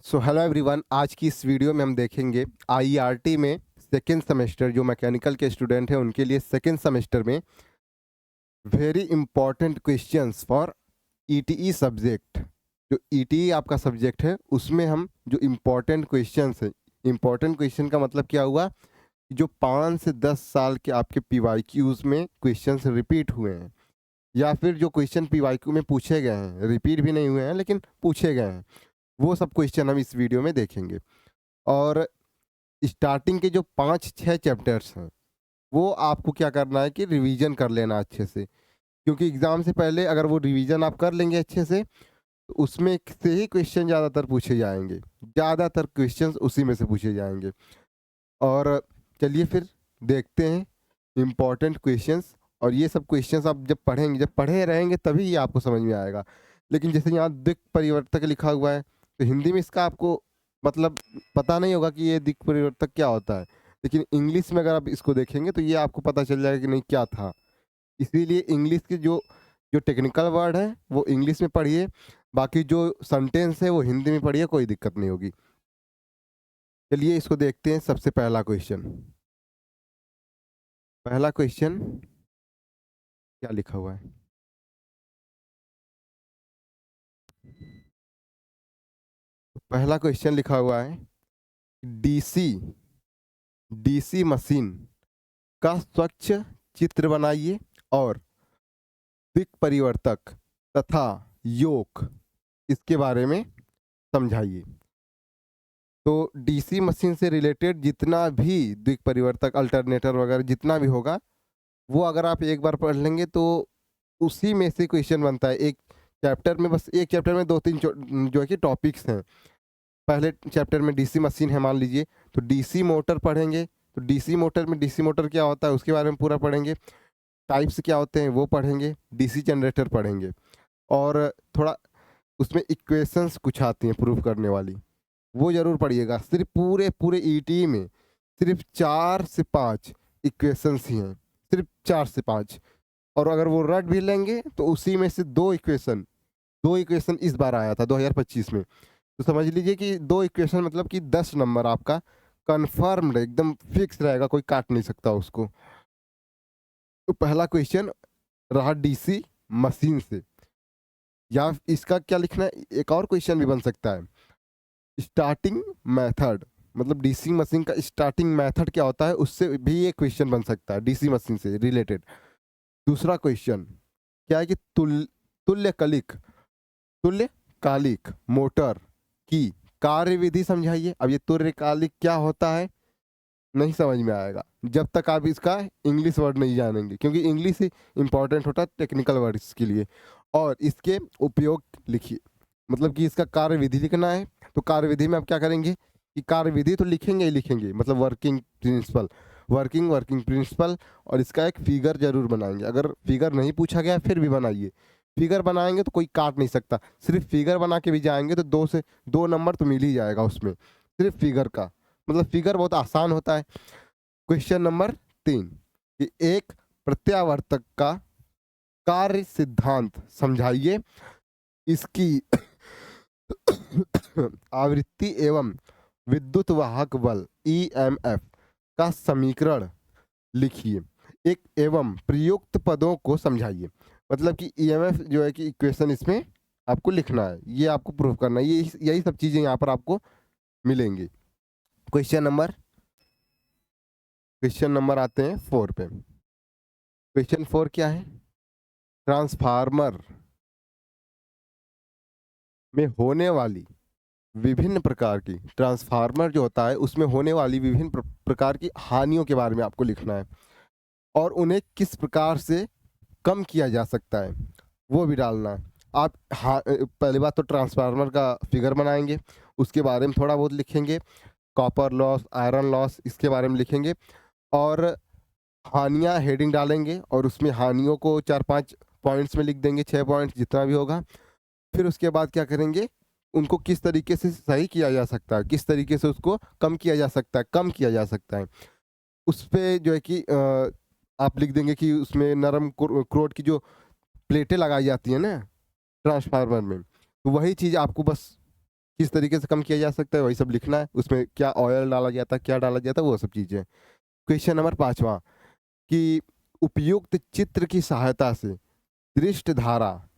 So hello everyone, आज की इस वीडियो में हम देखेंगे आईईआरटी में सेकेंड सेमेस्टर जो मैकेनिकल के स्टूडेंट हैं उनके लिए सेकेंड सेमेस्टर में very important questions for ETE subject. जो ईटीई आपका सब्जेक्ट है उसमें हम जो इम्पोर्टेंट क्वेश्चंस है, इम्पोर्टेंट क्वेश्चन का मतलब क्या हुआ, जो 5 से 10 साल के आपके पीवाईक्यूज में क्वेश्चंस रिपीट हुए हैं या फिर जो क्वेश्चन पीवाईक्यू में पूछे गए हैं, रिपीट भी नहीं हुए हैं लेकिन पूछे गए हैं, वो सब क्वेश्चन हम इस वीडियो में देखेंगे। और स्टार्टिंग के जो 5-6 चैप्टर्स हैं वो आपको क्या करना है कि रिवीजन कर लेना अच्छे से, क्योंकि एग्ज़ाम से पहले अगर वो रिवीजन आप कर लेंगे अच्छे से तो उसमें से ही क्वेश्चन ज़्यादातर पूछे जाएंगे, ज़्यादातर क्वेश्चंस उसी में से पूछे जाएंगे। और चलिए फिर देखते हैं इम्पॉर्टेंट क्वेश्चंस। और ये सब क्वेश्चंस आप जब पढ़ेंगे, जब पढ़े रहेंगे तभी ये आपको समझ में आएगा। लेकिन जैसे यहाँ दिक् परिवर्तक लिखा हुआ है तो हिंदी में इसका आपको मतलब पता नहीं होगा कि ये दिक् परिवर्तक क्या होता है, लेकिन इंग्लिश में अगर आप इसको देखेंगे तो ये आपको पता चल जाएगा कि नहीं क्या था। इसीलिए इंग्लिश के जो जो टेक्निकल वर्ड है वो इंग्लिश में पढ़िए, बाकी जो सेंटेंस है वो हिंदी में पढ़िए, कोई दिक्कत नहीं होगी। चलिए इसको देखते हैं। सबसे पहला क्वेश्चन, पहला क्वेश्चन क्या लिखा हुआ है। पहला क्वेश्चन लिखा हुआ है, डीसी डीसी मशीन का स्वच्छ चित्र बनाइए और दिक् परिवर्तक तथा योक इसके बारे में समझाइए। तो डीसी मशीन से रिलेटेड जितना भी दिक् परिवर्तक, अल्टरनेटर वगैरह जितना भी होगा वो अगर आप एक बार पढ़ लेंगे तो उसी में से क्वेश्चन बनता है। एक चैप्टर में, बस एक चैप्टर में 2-3 जो है कि टॉपिक्स हैं। पहले चैप्टर में डीसी मशीन है मान लीजिए, तो डीसी मोटर पढ़ेंगे, तो डीसी मोटर में डीसी मोटर क्या होता है उसके बारे में पूरा पढ़ेंगे, टाइप्स क्या होते हैं वो पढ़ेंगे, डीसी जनरेटर पढ़ेंगे, और थोड़ा उसमें इक्वेशंस कुछ आती हैं प्रूफ करने वाली, वो ज़रूर पढ़िएगा। सिर्फ पूरे पूरे ईटी में सिर्फ 4 से 5 इक्वेशंस ही हैं, सिर्फ 4 से 5। और अगर वो रट भी लेंगे तो उसी में से दो इक्वेशन इस बार आया था 2025 में, तो समझ लीजिए कि 2 इक्वेशन मतलब कि 10 नंबर आपका कन्फर्म्ड, एकदम फिक्स रहेगा, कोई काट नहीं सकता उसको। तो पहला क्वेश्चन रहा डीसी मशीन से। या इसका क्या लिखना है, एक और क्वेश्चन भी बन सकता है, स्टार्टिंग मेथड, मतलब डीसी मशीन का स्टार्टिंग मेथड क्या होता है उससे भी एक क्वेश्चन बन सकता है डीसी मशीन से रिलेटेड। दूसरा क्वेश्चन क्या है कि तुल्यकालिक तुल्यकालिक मोटर की कार्यविधि समझाइए। अब ये तुल्यकालिक क्या होता है नहीं समझ में आएगा जब तक आप इसका इंग्लिश वर्ड नहीं जानेंगे, क्योंकि इंग्लिश ही इंपॉर्टेंट होता है टेक्निकल वर्ड्स के लिए। और इसके उपयोग लिखिए, मतलब कि इसका कार्यविधि लिखना है। तो कार्यविधि में आप क्या करेंगे कि कार्यविधि तो लिखेंगे ही लिखेंगे, मतलब वर्किंग प्रिंसिपल, और इसका एक फिगर जरूर बनाएंगे। अगर फिगर नहीं पूछा गया फिर भी बनाइए, फिगर बनाएंगे तो कोई काट नहीं सकता। सिर्फ फिगर बना के भी जाएंगे तो 2 नंबर तो मिल ही जाएगा उसमें, सिर्फ फिगर का, मतलब फिगर बहुत आसान होता है। क्वेश्चन नंबर 3 कि एक प्रत्यावर्तक का कार्य सिद्धांत समझाइए, इसकी आवृत्ति एवं विद्युत वाहक बल ईएमएफ का समीकरण लिखिए, एक एवं प्रयुक्त पदों को समझाइए। मतलब कि ईएमएफ जो है कि इक्वेशन इसमें आपको लिखना है, ये आपको प्रूव करना है, ये यही सब चीजें यहाँ पर आपको मिलेंगी। क्वेश्चन नंबर आते हैं 4 पे। क्वेश्चन 4 क्या है, ट्रांसफार्मर में होने वाली विभिन्न प्रकार की, ट्रांसफार्मर जो होता है उसमें होने वाली विभिन्न प्रकार की हानियों के बारे में आपको लिखना है, और उन्हें किस प्रकार से कम किया जा सकता है वो भी डालना है। आप पहली बात तो ट्रांसफार्मर का फिगर बनाएंगे, उसके बारे में थोड़ा बहुत लिखेंगे, कॉपर लॉस, आयरन लॉस, इसके बारे में लिखेंगे, और हानियाँ हेडिंग डालेंगे और उसमें हानियों को 4-5 पॉइंट्स में लिख देंगे, 6 पॉइंट्स जितना भी होगा। फिर उसके बाद क्या करेंगे, उनको किस तरीके से सही किया जा सकता है, किस तरीके से उसको कम किया जा सकता है, उस पे जो है कि आप लिख देंगे कि उसमें नरम क्रोट की जो प्लेटें लगाई जाती हैं ना ट्रांसफार्मर में, तो वही चीज़ आपको बस किस तरीके से कम किया जा सकता है वही सब लिखना है। उसमें क्या ऑयल डाला जाता है, क्या डाला जाता है, वो सब चीज़ें। क्वेश्चन नंबर 5वां कि उपयुक्त चित्र की सहायता से दृष्ट धारा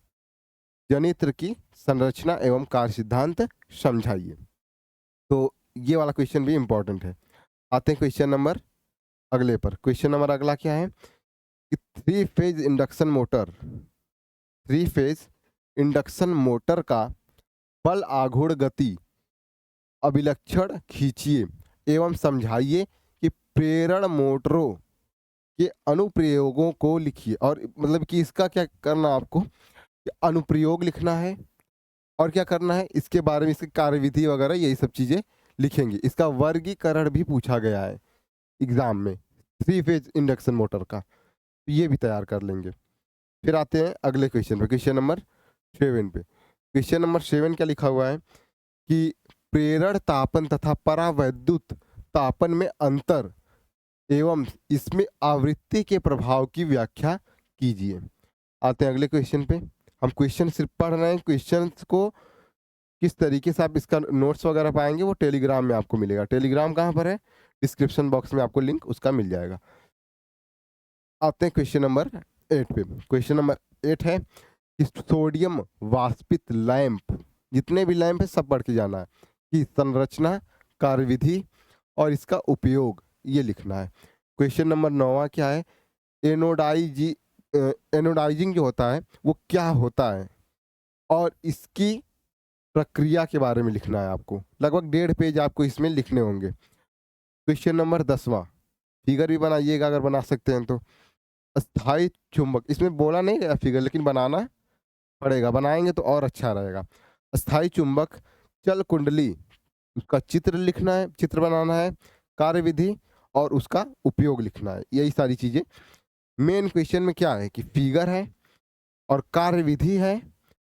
जनित्र की संरचना एवं कार्य सिद्धांत समझाइए। तो ये वाला क्वेश्चन भी इंपॉर्टेंट है। आते हैं क्वेश्चन नंबर अगले पर। क्वेश्चन नंबर अगला क्या है कि थ्री फेज इंडक्शन मोटर का बल आघूर्ण गति अभिलक्षण खींचिए एवं समझाइए कि प्रेरण मोटरों के अनुप्रयोगों को लिखिए। और मतलब कि इसका क्या करना आपको, कि अनुप्रयोग लिखना है और क्या करना है, इसके बारे में, इसकी कार्यविधि वगैरह यही सब चीज़ें लिखेंगे। इसका वर्गीकरण भी पूछा गया है एग्जाम में, थ्री फेज इंडक्शन मोटर का, तो ये भी तैयार कर लेंगे। फिर आते हैं अगले क्वेश्चन पे, क्वेश्चन नंबर 7 पे। क्वेश्चन नंबर 7 क्या लिखा हुआ है कि प्रेरण तापन तथा परावैद्युत तापन में अंतर एवं इसमें आवृत्ति के प्रभाव की व्याख्या कीजिए। आते हैं अगले क्वेश्चन पे। हम क्वेश्चन सिर्फ पढ़ रहे हैं, क्वेश्चन को किस तरीके से आप इसका नोट्स वगैरह पाएंगे वो टेलीग्राम में आपको मिलेगा। टेलीग्राम कहाँ पर है, डिस्क्रिप्शन बॉक्स में आपको लिंक उसका मिल जाएगा। आते हैं क्वेश्चन नंबर 8 पे। क्वेश्चन नंबर 8 है कि सोडियम वाष्पित लैंप, जितने भी लैंप है सब पढ़ के जाना है, कि संरचना, कार्यविधि और इसका उपयोग ये लिखना है। क्वेश्चन नंबर 9 क्या है, एनोडाइजिंग जो होता है वो क्या होता है और इसकी प्रक्रिया के बारे में लिखना है आपको। लगभग 1.5 पेज आपको इसमें लिखने होंगे। क्वेश्चन नंबर 10वां, फिगर भी बनाइएगा अगर बना सकते हैं तो। अस्थाई चुंबक, इसमें बोला नहीं गया फिगर, लेकिन बनाना पड़ेगा, बनाएंगे तो और अच्छा रहेगा। अस्थाई चुंबक चल कुंडली, उसका चित्र लिखना है, चित्र बनाना है, कार्यविधि और उसका उपयोग लिखना है, यही सारी चीजें। मेन क्वेश्चन में क्या है कि फिगर है और कार्यविधि है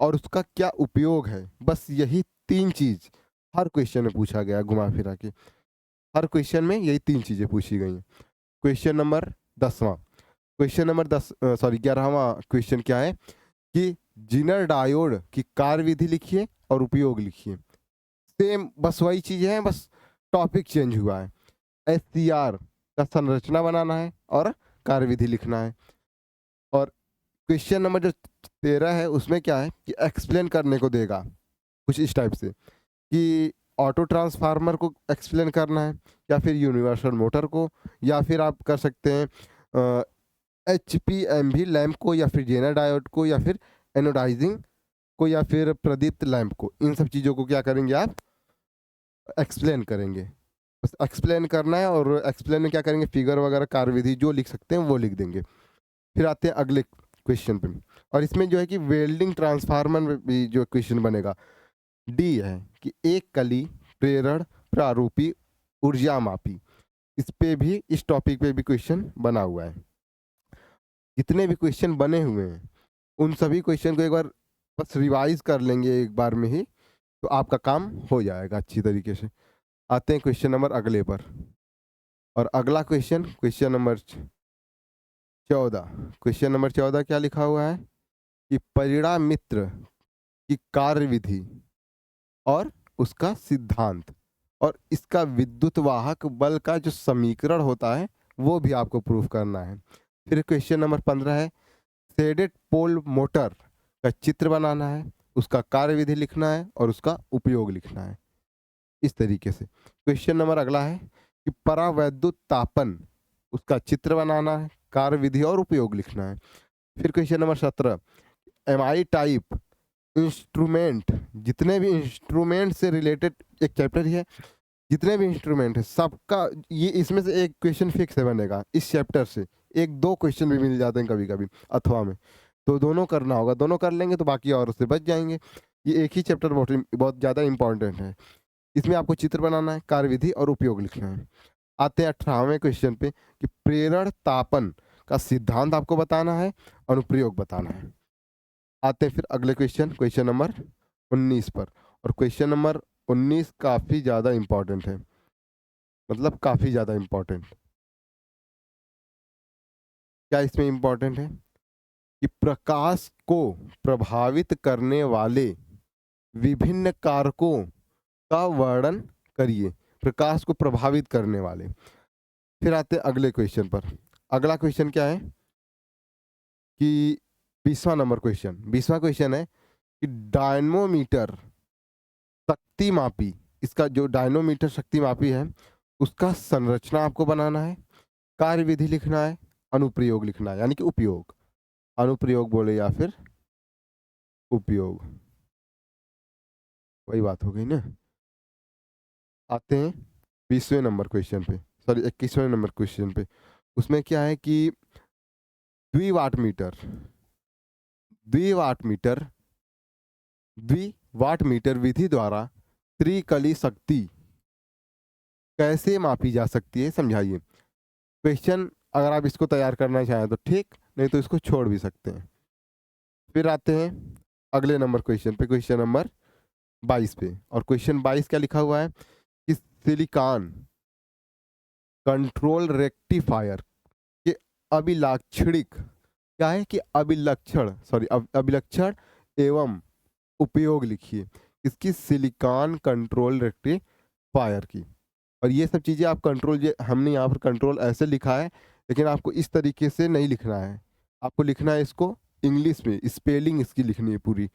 और उसका क्या उपयोग है, बस यही 3 चीज हर क्वेश्चन में पूछा गया, घुमा फिरा के हर क्वेश्चन में यही 3 चीजें पूछी गई हैं। क्वेश्चन नंबर 10वां, क्वेश्चन नंबर 11वां क्वेश्चन क्या है कि जीनर डायोड की कार्यविधि लिखिए और उपयोग लिखिए। सेम बस वही चीजें हैं, बस टॉपिक चेंज हुआ है। एससीआर का संरचना बनाना है और कार्यविधि लिखना है। और क्वेश्चन नंबर जो 13 है उसमें क्या है कि एक्सप्लेन करने को देगा कुछ इस टाइप से कि ऑटो ट्रांसफार्मर को एक्सप्लेन करना है, या फिर यूनिवर्सल मोटर को, या फिर आप कर सकते हैं HPMV लैंप को, या फिर जेनर डायोड को, या फिर एनोडाइजिंग को, या फिर प्रदीप्त लैंप को। इन सब चीज़ों को क्या करेंगे आप, एक्सप्लेन करेंगे। बस एक्सप्लेन करना है और एक्सप्लेन में क्या करेंगे, फिगर वगैरह कार्यविधि जो लिख सकते हैं वो लिख देंगे। फिर आते हैं अगले क्वेश्चन पे, और इसमें जो है कि वेल्डिंग ट्रांसफार्मर में भी जो क्वेश्चन बनेगा डी है कि एक कली प्रेरण प्रारूपी ऊर्जा मापी। इस पे भी, इस टॉपिक पे भी क्वेश्चन बना हुआ है। जितने भी क्वेश्चन बने हुए हैं उन सभी क्वेश्चन को एक बार बस रिवाइज कर लेंगे एक बार में ही, तो आपका काम हो जाएगा अच्छी तरीके से। आते हैं क्वेश्चन नंबर अगले पर, और अगला question, question number 14। Question number 14 क्या लिखा हुआ है कि परिणाम मित्र की कार्यविधि और उसका सिद्धांत और इसका विद्युत वाहक बल का जो समीकरण होता है वो भी आपको प्रूफ करना है। फिर क्वेश्चन नंबर 15 है शेडेड पोल मोटर का चित्र बनाना है, उसका कार्यविधि लिखना है और उसका उपयोग लिखना है। इस तरीके से क्वेश्चन नंबर अगला है कि परावैद्युत तापन, उसका चित्र बनाना है, कार्यविधि और उपयोग लिखना है। फिर question number 17 MI type instrument, जितने भी इंस्ट्रूमेंट से रिलेटेड एक चैप्टर ही है, जितने भी इंस्ट्रूमेंट है सबका ये, इसमें से एक क्वेश्चन फिक्स है बनेगा इस चैप्टर से। 1-2 क्वेश्चन भी मिल जाते हैं कभी कभी अथवा में, तो दोनों करना होगा, दोनों कर लेंगे तो बाकी और उससे बच जाएंगे। ये एक ही चैप्टर बहुत बहुत ज़्यादा इंपॉर्टेंट है। इसमें आपको चित्र बनाना है, कार्यविधि और उपयोग लिखना है। आते हैं 18वें क्वेश्चन पे कि प्रेरण तापन का सिद्धांत आपको बताना है, अनुप्रयोग बताना है। आते हैं फिर अगले क्वेश्चन, क्वेश्चन नंबर 19 पर। और क्वेश्चन नंबर 19 काफ़ी ज़्यादा इंपॉर्टेंट है, मतलब काफ़ी ज़्यादा इंपॉर्टेंट। क्या इसमें इंपॉर्टेंट है कि प्रकाश को प्रभावित करने वाले विभिन्न कारकों का वर्णन करिए, प्रकाश को प्रभावित करने वाले। फिर आते हैं अगले क्वेश्चन पर। अगला क्वेश्चन क्या है कि 20वां नंबर क्वेश्चन, 20वां क्वेश्चन है कि डायनमोमीटर शक्ति मापी, इसका जो डायनोमीटर शक्ति मापी है उसका संरचना आपको बनाना है, कार्य विधि लिखना है, अनुप्रयोग लिखना है, यानी कि उपयोग, अनुप्रयोग बोले या फिर उपयोग, वही बात हो गई ना। आते हैं 20वें नंबर क्वेश्चन पे, सॉरी 21वें नंबर क्वेश्चन पे। उसमें क्या है कि द्विवाट मीटर, द्विवाट मीटर, द्विवाट मीटर विधि द्वारा त्रिकली शक्ति कैसे मापी जा सकती है, समझाइए। क्वेश्चन अगर आप इसको तैयार करना चाहें तो ठीक, नहीं तो इसको छोड़ भी सकते हैं। फिर आते हैं अगले नंबर क्वेश्चन पे, क्वेश्चन नंबर 22 पे। और क्वेश्चन 22 क्या लिखा हुआ है कि सिलिकॉन कंट्रोल रेक्टिफायर के अभिलाक्षणिक, क्या है कि अभिलक्षण, सॉरी अभिलक्षण एवं उपयोग लिखिए इसकी, सिलिकॉन कंट्रोल रेक्टिफायर की। और ये सब चीज़ें आप कंट्रोल, ये हमने यहाँ पर कंट्रोल ऐसे लिखा है, लेकिन आपको इस तरीके से नहीं लिखना है, आपको लिखना है इसको इंग्लिश में, स्पेलिंग इसकी लिखनी है पूरी।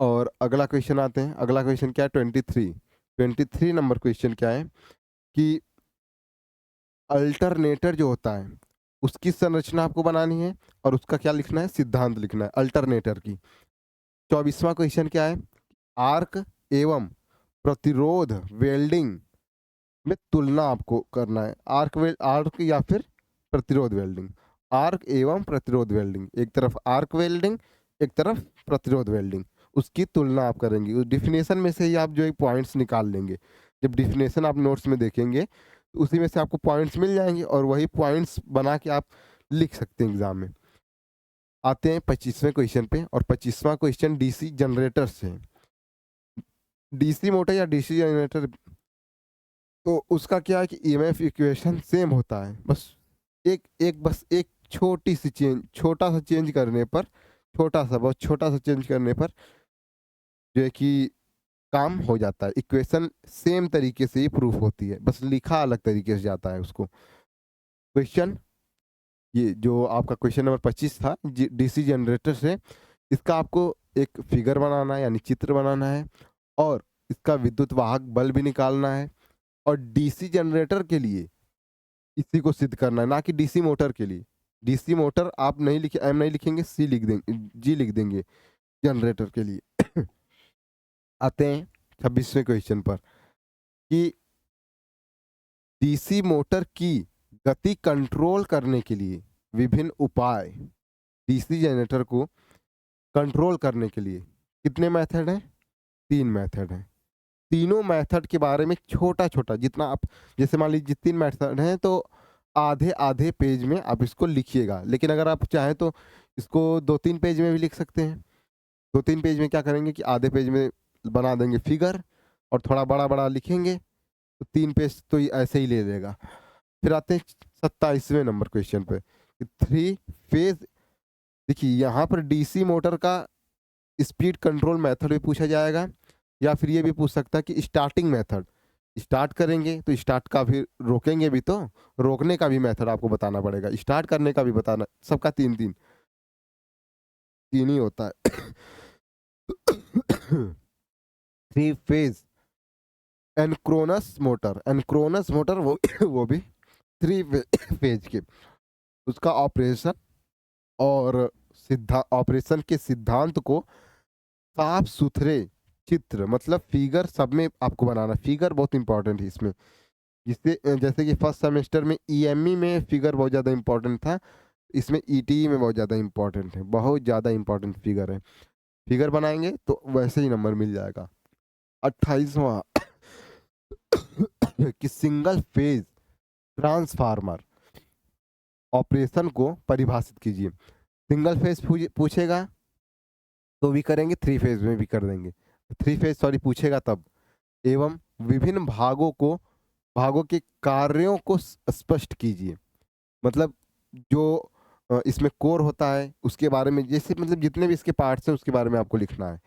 और अगला क्वेश्चन आते हैं, अगला क्वेश्चन क्या है 23, 23 नंबर क्वेश्चन क्या है कि अल्टरनेटर जो होता है उसकी संरचना आपको बनानी है और उसका क्या लिखना है, सिद्धांत लिखना है अल्टरनेटर की। 24वां क्वेश्चन क्या है, आर्क एवं प्रतिरोध वेल्डिंग में तुलना आपको करना है, आर्क या फिर प्रतिरोध वेल्डिंग, आर्क एवं प्रतिरोध वेल्डिंग, एक तरफ आर्क वेल्डिंग एक तरफ प्रतिरोध वेल्डिंग, उसकी तुलना आप करेंगे। उस डिफिनेशन में से ही आप जो है पॉइंट्स निकाल लेंगे, जब डिफिनेशन आप नोट्स में देखेंगे तो उसी में से आपको पॉइंट्स मिल जाएंगे और वही पॉइंट्स बना के आप लिख सकते हैं एग्जाम में। आते हैं 25वें क्वेश्चन पे, और 25वां क्वेश्चन डीसी जनरेटर से। डीसी मोटर या डीसी जनरेटर, तो उसका क्या है कि ईएमएफ इक्वेशन सेम होता है, बस एक छोटी सी चेंज, छोटा सा चेंज करने पर, छोटा सा, बहुत छोटा सा चेंज करने पर जो है कि काम हो जाता है। इक्वेशन सेम तरीके से ही प्रूफ होती है, बस लिखा अलग तरीके से जाता है उसको। क्वेश्चन, ये जो आपका क्वेश्चन नंबर 25 था डीसी जनरेटर से, इसका आपको एक फिगर बनाना है, यानी चित्र बनाना है, और इसका विद्युत वाहक बल भी निकालना है, और डीसी जनरेटर के लिए इसी को सिद्ध करना है, ना कि डीसी मोटर के लिए। डीसी मोटर आप नहीं लिखे, एम नहीं लिखेंगे, सी लिख देंगे, जी लिख देंगे जनरेटर के लिए। आते हैं 26वें क्वेश्चन पर कि डीसी मोटर की गति कंट्रोल करने के लिए विभिन्न उपाय, डीसी जनरेटर को कंट्रोल करने के लिए कितने मेथड हैं, 3 मेथड हैं। तीनों मेथड के बारे में छोटा छोटा, जितना आप, जैसे मान लीजिए 3 मेथड हैं तो आधे आधे पेज में आप इसको लिखिएगा, लेकिन अगर आप चाहें तो इसको 2-3 पेज में भी लिख सकते हैं। 2-3 पेज में क्या करेंगे कि आधे पेज में बना देंगे फिगर और थोड़ा बड़ा बड़ा लिखेंगे, तो 3 पेज तो ऐसे ही ले लेगा। फिर आते हैं 27वें नंबर क्वेश्चन पे, 3 फेज। देखिए यहाँ पर डीसी मोटर का स्पीड कंट्रोल मेथड भी पूछा जाएगा, या फिर ये भी पूछ सकता है कि स्टार्टिंग मेथड, स्टार्ट करेंगे तो स्टार्ट का, फिर रोकेंगे भी तो रोकने का भी मेथड आपको बताना पड़ेगा, स्टार्ट करने का भी बताना, सबका 3 ही होता है। 3 फेज एनक्रोनस मोटर वो भी 3 फेज के, उसका ऑपरेशन और ऑपरेशन के सिद्धांत को साफ सुथरे चित्र, मतलब फिगर सब में आपको बनाना। फिगर बहुत इंपॉर्टेंट है इसमें, जिससे जैसे कि फर्स्ट सेमेस्टर में ईएमई में फिगर बहुत ज़्यादा इंपॉर्टेंट था, इसमें ईटीई में बहुत ज़्यादा इंपॉर्टेंट है, बहुत ज़्यादा इंपॉर्टेंट फिगर है। फिगर बनाएंगे तो वैसे ही नंबर मिल जाएगा। 28वां कि सिंगल फेज ट्रांसफार्मर ऑपरेशन को परिभाषित कीजिए। सिंगल फेज पूछेगा तो भी करेंगे, 3 फेज में भी कर देंगे, 3 फेज सॉरी पूछेगा तब। एवं विभिन्न भागों के कार्यों को स्पष्ट कीजिए, मतलब जो इसमें कोर होता है उसके बारे में, जैसे मतलब जितने भी इसके पार्ट्स हैं उसके बारे में आपको लिखना है।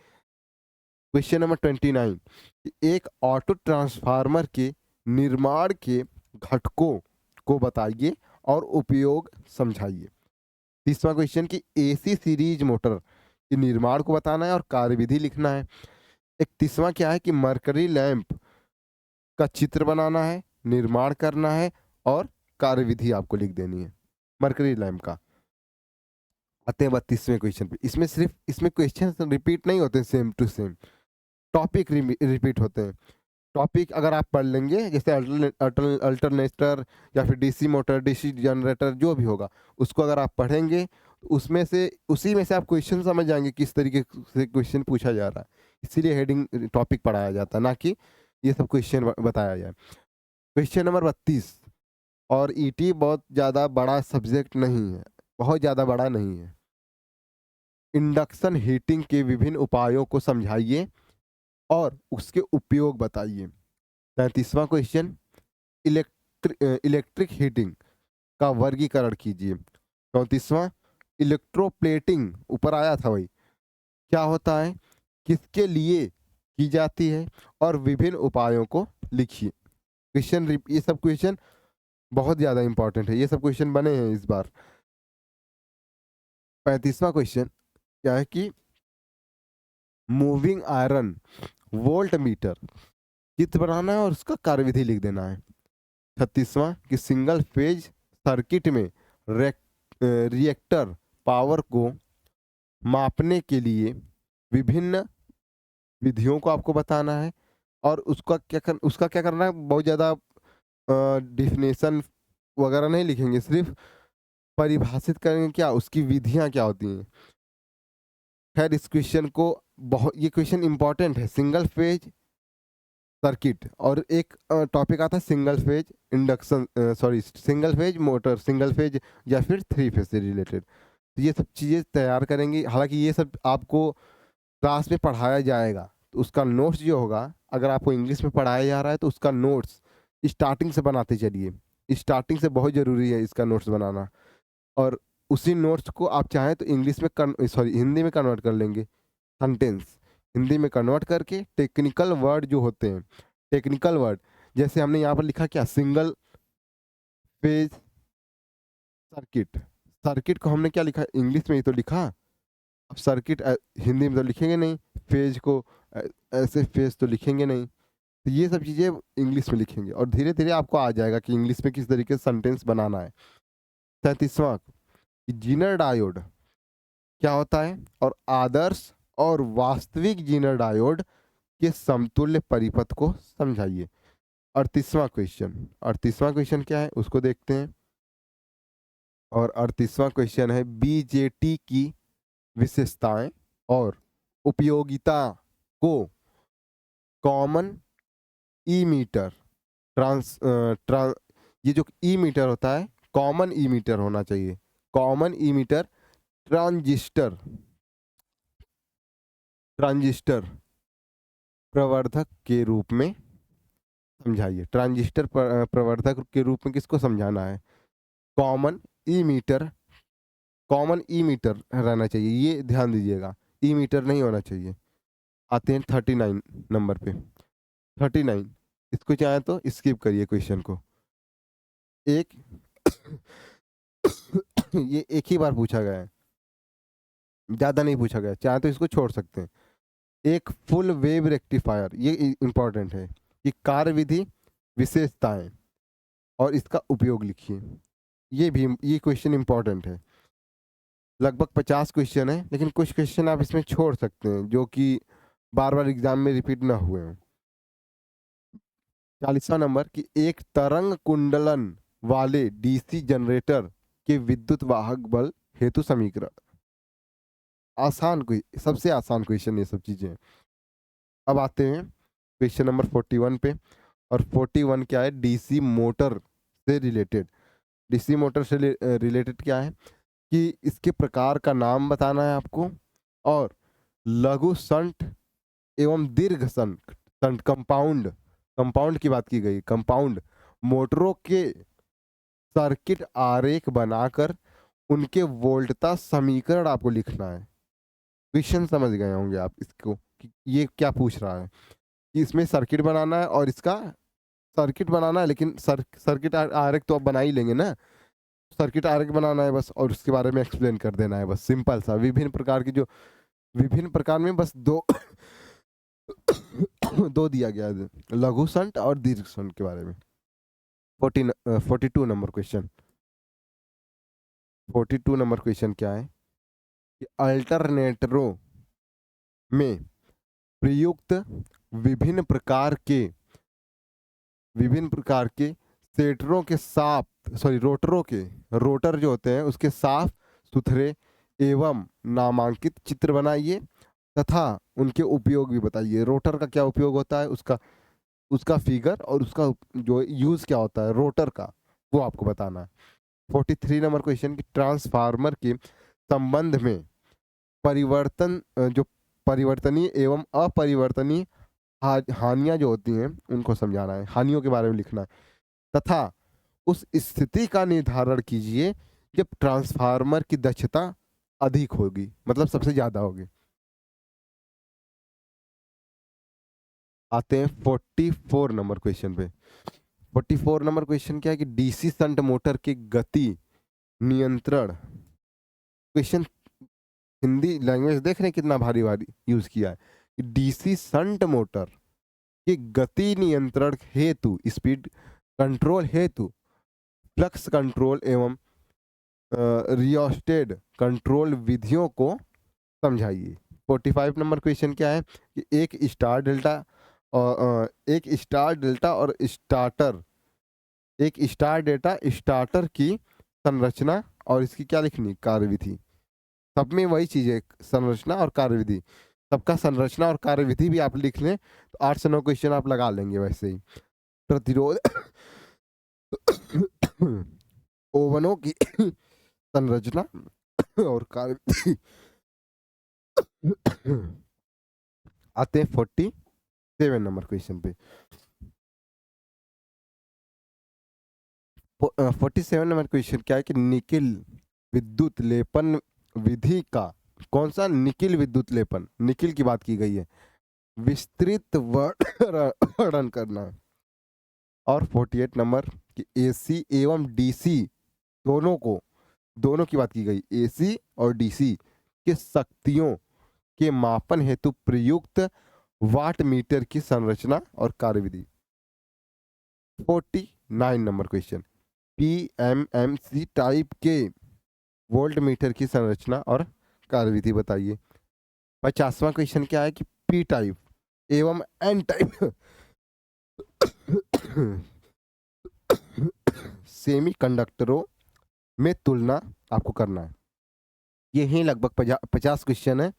क्वेश्चन नंबर 29, एक ऑटो ट्रांसफार्मर के निर्माण के घटकों को बताइए और उपयोग समझाइए। तीसरा क्वेश्चन कि एसी सीरीज मोटर के निर्माण को बताना है और कार्यविधि लिखना है। 31वां क्या है कि मरकरी लैंप का चित्र बनाना है, निर्माण करना है और कार्यविधि आपको लिख देनी है मरकरी लैंप का। आते हैं 32वें क्वेश्चन पे। इसमें क्वेश्चन रिपीट नहीं होते same to same, topic repeat होते हैं। टॉपिक अगर आप पढ़ लेंगे जैसे अल्टरनेटर या फिर डीसी मोटर, डीसी जनरेटर, जो भी होगा उसको अगर आप पढ़ेंगे उसमें से उसी में से आप क्वेश्चन समझ जाएंगे किस तरीके से क्वेश्चन पूछा जा रहा है। इसीलिए हेडिंग टॉपिक पढ़ाया जाता है, ना कि ये सब क्वेश्चन बताया जाए। क्वेश्चन नंबर 32, और ईटी बहुत ज़्यादा बड़ा सब्जेक्ट नहीं है, बहुत ज़्यादा बड़ा नहीं है। इंडक्शन हीटिंग के विभिन्न उपायों को समझाइए और उसके उपयोग बताइए। 33वां क्वेश्चन, इलेक्ट्रिक हीटिंग का वर्गीकरण कीजिए। 34वां, इलेक्ट्रोप्लेटिंग ऊपर आया था वही, क्या होता है, किसके लिए की जाती है और विभिन्न उपायों को लिखिए। ये सब क्वेश्चन बहुत ज़्यादा इंपॉर्टेंट है, ये सब क्वेश्चन बने हैं इस बार। 35वां क्वेश्चन क्या है कि मूविंग आयरन वोल्ट मीटर चित्र बनाना है और उसका कार्यविधि लिख देना है। 36वां कि सिंगल फेज सर्किट में रिएक्टर पावर को मापने के लिए विभिन्न विधियों को आपको बताना है और उसका क्या करना है, बहुत ज़्यादा डिफिनेशन वगैरह नहीं लिखेंगे, सिर्फ परिभाषित करेंगे क्या उसकी विधियां क्या होती हैं। खैर इस क्वेश्चन को ये क्वेश्चन इंपॉर्टेंट है, सिंगल फेज सर्किट, और एक टॉपिक आता है single phase induction, single phase motor, single phase या फिर 3 फेज से रिलेटेड। तो ये सब चीज़ें तैयार करेंगे, हालांकि ये सब आपको क्लास में पढ़ाया जाएगा, तो उसका नोट्स जो होगा, अगर आपको इंग्लिश में पढ़ाया जा रहा है तो उसका नोट्स स्टार्टिंग से बनाते चलिए। स्टार्टिंग से बहुत ज़रूरी है इसका नोट्स बनाना, और उसी नोट्स को आप चाहें तो इंग्लिश में हिंदी में कन्वर्ट कर लेंगे। सेंटेंस हिंदी में कन्वर्ट करके टेक्निकल वर्ड जो होते हैं, टेक्निकल वर्ड जैसे हमने यहाँ पर लिखा क्या, सिंगल फेज सर्किट, सर्किट को हमने क्या लिखा, इंग्लिश में ही तो लिखा। अब सर्किट हिंदी में तो लिखेंगे नहीं, फेज को ऐसे फेज तो लिखेंगे नहीं, तो ये सब चीज़ें इंग्लिश में लिखेंगे और धीरे धीरे आपको आ जाएगा कि इंग्लिश में किस तरीके से सेंटेंस बनाना है। 37वां, जीनर डायोड क्या होता है और आदर्श और वास्तविक जीनर डायोड के समतुल्य परिपथ को समझाइए। 38वां क्वेश्चन क्या है उसको देखते हैं, और 38वां क्वेश्चन है बीजेटी की विशेषताएं और उपयोगिता को कॉमन ई मीटर ये जो ई मीटर होता है कॉमन ई मीटर होना चाहिए, कॉमन ई मीटर ट्रांजिस्टर ट्रांजिस्टर प्रवर्धक के रूप में समझाइए। ट्रांजिस्टर प्रवर्धक के रूप में किसको समझाना है, कॉमन ई मीटर, कॉमन ई मीटर रहना चाहिए, ये ध्यान दीजिएगा, ई मीटर नहीं होना चाहिए। आते हैं 39 नंबर पे। 39 इसको चाहे तो स्किप करिए क्वेश्चन को, एक ये एक ही बार पूछा गया है, ज़्यादा नहीं पूछा गया, चाहे तो इसको छोड़ सकते हैं। एक फुल वेव रेक्टिफायर, ये इंपॉर्टेंट है कि कार्यविधि, विशेषताएं और इसका उपयोग लिखिए। ये क्वेश्चन इंपॉर्टेंट है। लगभग 50 क्वेश्चन है, लेकिन कुछ क्वेश्चन आप इसमें छोड़ सकते हैं जो कि बार बार एग्जाम में रिपीट ना हुए हों। 40वां नंबर कि एक तरंग कुंडलन वाले डीसी जनरेटर के विद्युत वाहक बल हेतु समीकरण। सबसे आसान क्वेश्चन ये सब चीजें। अब आते हैं क्वेश्चन नंबर 41 पे, और 41 क्या है, डीसी मोटर से रिलेटेड। डीसी मोटर से रिलेटेड क्या है कि इसके प्रकार का नाम बताना है आपको, और लघु शंट एवं दीर्घ शंट शंट कंपाउंड की बात की गई, कंपाउंड मोटरों के सर्किट आरेख बनाकर उनके वोल्टता समीकरण आपको लिखना है। क्वेश्चन समझ गए होंगे आप इसको कि ये क्या पूछ रहा है, कि इसमें सर्किट बनाना है और इसका सर्किट बनाना है, लेकिन सर्किट आरेख तो आप बना ही लेंगे ना, सर्किट आरेख बनाना है बस, और उसके बारे में एक्सप्लेन कर देना है बस, सिंपल सा। विभिन्न प्रकार की जो विभिन्न प्रकार में बस दो दो दिया गया है, लघु संट और दीर्घ संट के बारे में। 42 नंबर क्वेश्चन, 42 नंबर क्वेश्चन क्या है कि अल्टरनेटरों में प्रयुक्त विभिन्न प्रकार के सेटरों के रोटर जो होते हैं उसके साफ सुथरे एवं नामांकित चित्र बनाइए तथा उनके उपयोग भी बताइए। रोटर का क्या उपयोग होता है, उसका फिगर और उसका जो यूज क्या होता है रोटर का, वो आपको बताना है। 43 नंबर क्वेश्चन की ट्रांसफार्मर के संबंध में जो परिवर्तनीय एवं अपरिवर्तनीय हानियां जो होती हैं उनको समझाना है, हानियों के बारे में लिखना है तथा उस स्थिति का निर्धारण कीजिए जब ट्रांसफार्मर की दक्षता अधिक होगी, मतलब सबसे ज्यादा होगी। आते हैं 44 नंबर क्वेश्चन पे। 44 नंबर क्वेश्चन क्या है कि डीसी शंट मोटर के गति नियंत्रण। क्वेश्चन हिंदी लैंग्वेज देख रहे हैं कितना भारी भारी यूज किया है कि डीसी शंट मोटर के गति नियंत्रण हेतु, स्पीड कंट्रोल हेतु फ्लक्स कंट्रोल एवं रियोस्टेट कंट्रोल विधियों को समझाइए। 45 नंबर क्वेश्चन क्या है कि एक स्टार डेल्टा स्टार्टर की संरचना और इसकी क्या लिखनी, कार्यविधि। सब में वही चीज है, संरचना और कार्यविधि। सबका संरचना और कार्यविधि भी आप लिख लें तो 8 से 9 क्वेश्चन आप लगा लेंगे वैसे ही। प्रतिरोध ओवनों की संरचना और कार्यविधि। आते हैं 47 नंबर क्वेश्चन पे। 47 नंबर क्वेश्चन क्या है कि निकिल विद्युत लेपन विधि का, कौन सा निकिल विद्युत लेपन, निकिल की बात की गई है, विस्तृत वर्णन करना है। और 48 नंबर कि एसी एवं डीसी दोनों की बात की गई, एसी और डीसी के शक्तियों के मापन हेतु प्रयुक्त वाट मीटर की संरचना और कार्यविधि। 49 नंबर क्वेश्चन पीएमएमसी टाइप के वोल्ट मीटर की संरचना और कार्यविधि बताइए। 50वां क्वेश्चन क्या है कि पी टाइप एवं एन टाइप सेमी कंडक्टरों में तुलना आपको करना है। ये ही लगभग 50 क्वेश्चन है,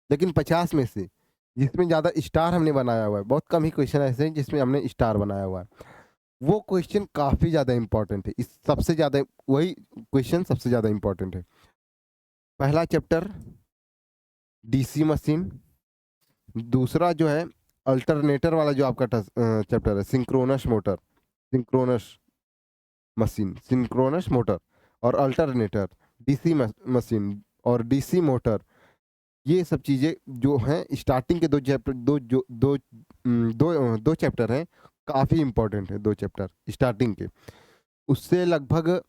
लेकिन 50 में से जिसमें ज़्यादा स्टार हमने बनाया हुआ है, बहुत कम ही क्वेश्चन ऐसे हैं जिसमें हमने स्टार बनाया हुआ है, वो क्वेश्चन काफ़ी ज़्यादा इंपॉर्टेंट है। इस सबसे ज़्यादा वही क्वेश्चन सबसे ज़्यादा इंपॉर्टेंट है। पहला चैप्टर डीसी मशीन, दूसरा जो है अल्टरनेटर वाला जो आपका चैप्टर है सिंक्रोनस मोटर और अल्टरनेटर, डीसी मशीन और डीसी मोटर, ये सब चीज़ें जो हैं स्टार्टिंग के दो चैप्टर हैं, काफ़ी इंपॉर्टेंट है। 2 चैप्टर स्टार्टिंग के, उससे लगभग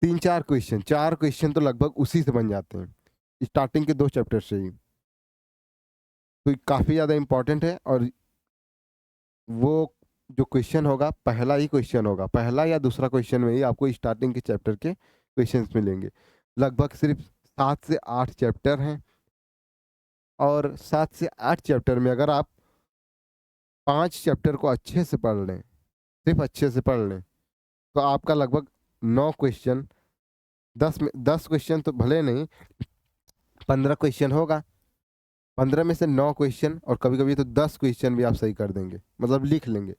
4 क्वेश्चन तो लगभग उसी से बन जाते हैं, स्टार्टिंग के 2 चैप्टर से ही। तो काफ़ी ज़्यादा इंपॉर्टेंट है। और वो जो क्वेश्चन होगा पहला ही क्वेश्चन होगा, पहला या दूसरा क्वेश्चन में ही आपको स्टार्टिंग के चैप्टर के क्वेश्चंस मिलेंगे। लगभग सिर्फ 7 से 8 चैप्टर हैं, और 7 से 8 चैप्टर में अगर आप 5 चैप्टर को अच्छे से पढ़ लें, सिर्फ अच्छे से पढ़ लें, तो आपका लगभग 9 क्वेश्चन, 10 क्वेश्चन तो भले नहीं, 15 क्वेश्चन होगा, 15 में से 9 क्वेश्चन और कभी कभी तो 10 क्वेश्चन भी आप सही कर देंगे, मतलब लिख लेंगे।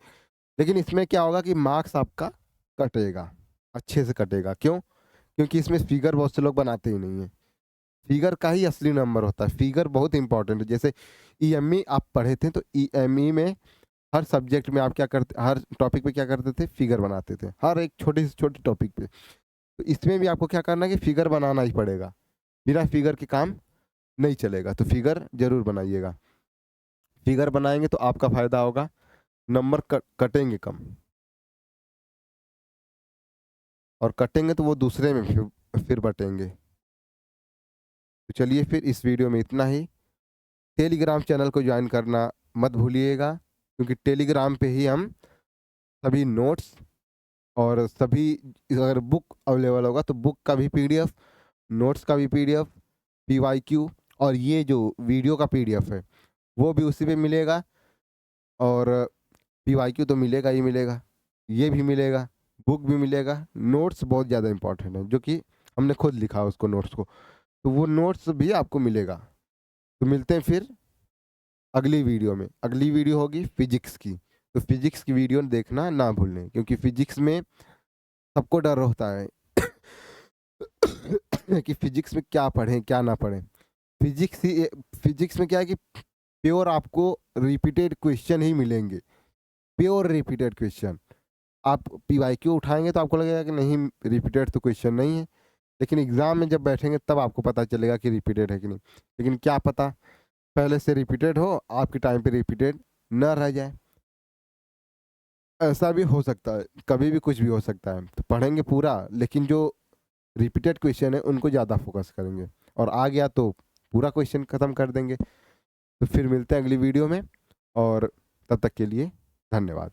लेकिन इसमें क्या होगा कि मार्क्स आपका कटेगा, अच्छे से कटेगा। क्यों? क्योंकि इसमें फिगर बहुत से लोग बनाते ही नहीं है। फिगर का ही असली नंबर होता है, फिगर बहुत इंपॉर्टेंट है। जैसे ईएमई आप पढ़े थे, तो ईएमई में हर सब्जेक्ट में आप क्या करते, हर टॉपिक पे क्या करते थे, फिगर बनाते थे, हर एक छोटे से छोटे टॉपिक पे। तो इसमें भी आपको क्या करना है कि फिगर बनाना ही पड़ेगा, बिना फिगर के काम नहीं चलेगा, तो फिगर जरूर बनाइएगा। फिगर बनाएंगे तो आपका फ़ायदा होगा, नंबर कटेंगे कम, और कटेंगे तो वो दूसरे में फिर बटेंगे। तो चलिए फिर इस वीडियो में इतना ही। टेलीग्राम चैनल को ज्वाइन करना मत भूलिएगा, क्योंकि टेलीग्राम पे ही हम सभी नोट्स और सभी, अगर बुक अवेलेबल होगा तो बुक का भी पीडीएफ, नोट्स का भी पीडीएफ, पीवाईक्यू और ये जो वीडियो का पीडीएफ है वो भी उसी पे मिलेगा। और पीवाईक्यू तो मिलेगा ही मिलेगा, ये भी मिलेगा, बुक भी मिलेगा। नोट्स बहुत ज़्यादा इंपॉर्टेंट है, जो कि हमने खुद लिखा उसको नोट्स को, तो वो नोट्स भी आपको मिलेगा। तो मिलते हैं फिर अगली वीडियो में। अगली वीडियो होगी फिजिक्स की, तो फिजिक्स की वीडियो देखना ना भूलें, क्योंकि फिजिक्स में सबको डर होता है कि फिजिक्स में क्या पढ़ें क्या ना पढ़ें। फिजिक्स में क्या है कि प्योर आपको रिपीटेड क्वेश्चन ही मिलेंगे, प्योर रिपीटेड क्वेश्चन। आप पीवाईक्यू उठाएंगे तो आपको लगेगा कि नहीं, रिपीटेड तो क्वेश्चन नहीं है, लेकिन एग्जाम में जब बैठेंगे तब आपको पता चलेगा कि रिपीटेड है कि नहीं। लेकिन क्या पता पहले से रिपीटेड हो, आपके टाइम पे रिपीटेड न रह जाए, ऐसा भी हो सकता है, कभी भी कुछ भी हो सकता है। तो पढ़ेंगे पूरा, लेकिन जो रिपीटेड क्वेश्चन है उनको ज़्यादा फोकस करेंगे, और आ गया तो पूरा क्वेश्चन ख़त्म कर देंगे। तो फिर मिलते हैं अगली वीडियो में, और तब तक के लिए धन्यवाद।